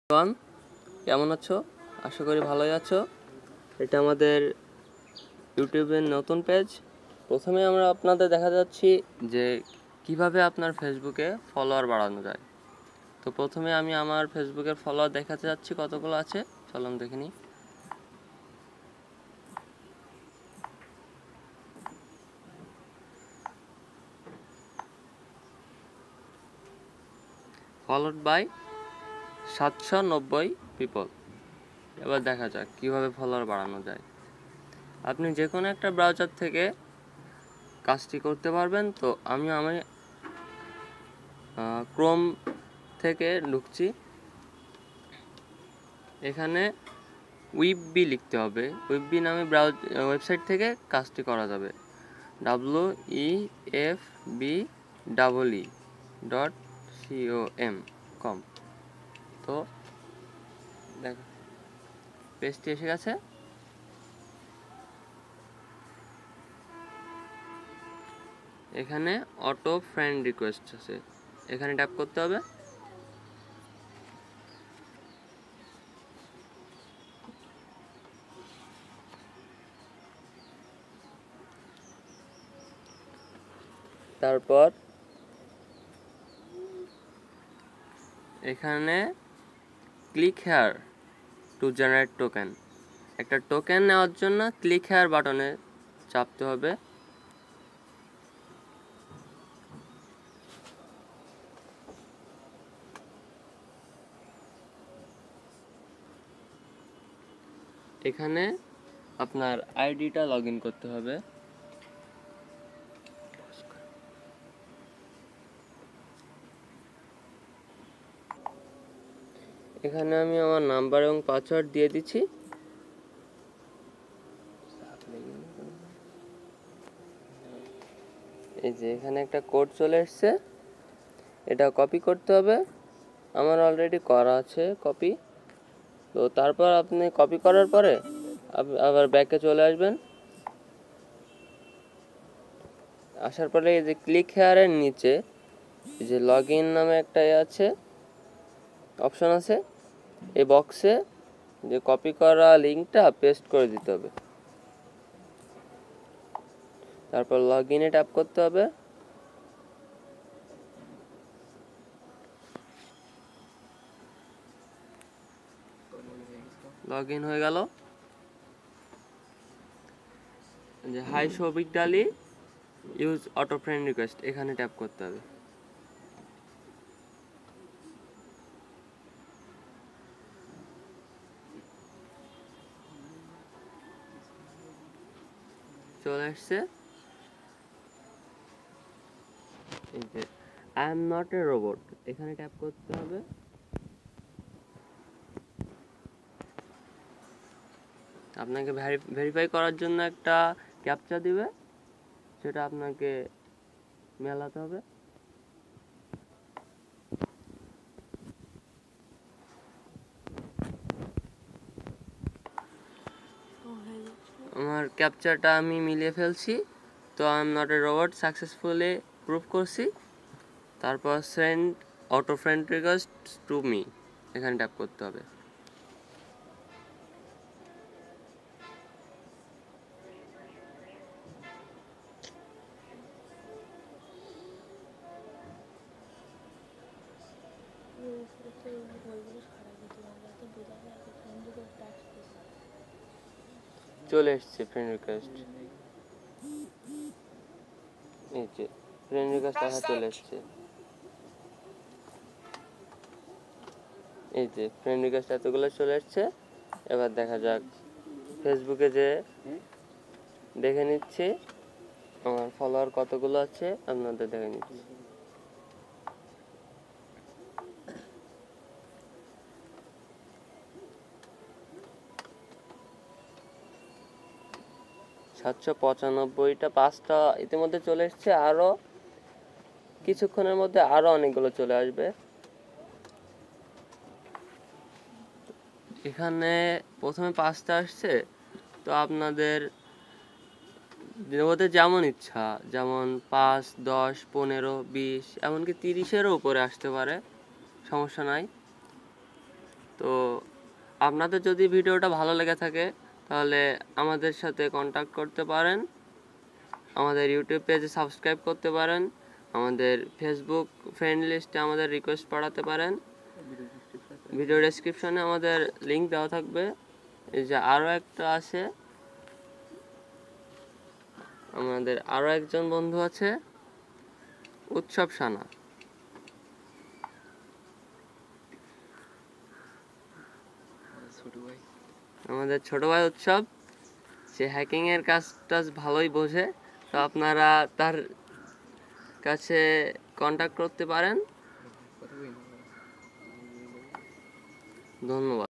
Everyone, কেমন আছো? আশা করি ভালোই আছো। এটা আমাদের ইউটিউবের নতুন পেজ। প্রথমে আমরা আপনাদের দেখা যাচ্ছি যে কিভাবে আপনার ফেসবুকে ফলোয়ার বাড়ানো যায়। তো প্রথমে আমি আমার ফেসবুকের ফলোয়ার দেখাতে যাচ্ছি কতগুলো আছে, চলুন দেখে নিই। Followed by 790 people. এবার দেখা যাক কিভাবে ফলোয়ার বাড়ানো যায়। আপনি যে কোনো একটা ব্রাউজার থেকে কাজটি করতে পারবেন। তো আমি ক্রোম থেকে ঢুকছি। এখানে উইববি লিখতে হবে। উইববি নামে ওয়েবসাইট থেকে কাজটি করা যাবে। wefbe.com। তো দেখ, পেজটি এসে গেছে। এখানে অটো ফ্রেন্ড রিকোয়েস্ট আছে, এখানে ট্যাপ করতে হবে। তারপর এখানে click here to generate token, একটা টোকেন নেওয়ার জন্য ক্লিক হেয়ার বাটনে চাপতে হবে। এখানে আপনার আইডিটা লগ ইন করতে হবে। এখানে আমি আমার নাম্বার এবং পাসওয়ার্ড দিয়ে দিচ্ছি। এই যে এখানে একটা কোড চলে এসছে, এটা কপি করতে হবে। আমার অলরেডি করা আছে কপি। তো তারপর আপনি কপি করার পরে আবার ব্যাকে চলে আসবেন। আসার পরে এই যে ক্লিক হেয়ারের নিচে এই যে লগ ইন নামে একটা আছে, অপশন আছে, এই বক্সে যে কপি করা লিঙ্কটা পেস্ট করে দিতে হবে। তারপর লগ ইনে ট্যাপ করতে হবে। লগ ইন হয়ে গেল। যে হাই সৌভিক ডালি ইউজ অটো ফ্রেন্ড রিকোয়েস্ট, এখানে ট্যাপ করতে হবে। চলে আসছে। এই যে I am not a robot, এখানে ট্যাপ করতে হবে। আপনাকে ভেরিফাই করার জন্য একটা ক্যাপচা দিবে, সেটা আপনাকে মেলাতে হবে। আমার ক্যাপচাটা আমি মিলিয়ে ফেলছি। তো I am not a robot successfully proof করছি। তারপর send auto friend request to me, এখানে ট্যাপ করতে হবে। চলে এসছে ফ্রেন্ড রিকোয়েস্ট। এই যে ফ্রেন্ড রিকোয়েস্ট আসা চলে এসছে। এই যে ফ্রেন্ড রিকোয়েস্ট এতগুলো চলে এসছে। এবার দেখা যাক ফেসবুকে যে দেখে নিচ্ছি আমার ফলোয়ার কতগুলো আছে, আপনাদের দেখে নিচ্ছি। 795টা, 5টা ইতিমধ্যে চলে এসছে। আরো কিছুক্ষণের মধ্যে আরো অনেকগুলো চলে আসবে। এখানে প্রথমে 5টা আসছে। তো আপনাদের ওদের যেমন ইচ্ছা, যেমন 5, 10, 15, 20, এমনকি 30-এরও উপরে আসতে পারে, সমস্যা নাই। তো আপনাদের যদি ভিডিওটা ভালো লেগে থাকে তাহলে আমাদের সাথে কন্ট্যাক্ট করতে পারেন, আমাদের ইউটিউব পেজে সাবস্ক্রাইব করতে পারেন, আমাদের ফেসবুক ফ্রেন্ড লিস্টে আমাদের রিকোয়েস্ট পাঠাতে পারেন। ভিডিও ডেসক্রিপশনে আমাদের লিঙ্ক দেওয়া থাকবে। এই যে আরও একটা আছে, আমাদের আরও একজন বন্ধু আছে, উৎসব সানা। আমাদের ছোট ভাই উৎসব, সে হ্যাকিংয়ের কাজটা ভালোই বোঝে, তো আপনারা তার কাছে কন্ট্যাক্ট করতে পারেন। ধন্যবাদ।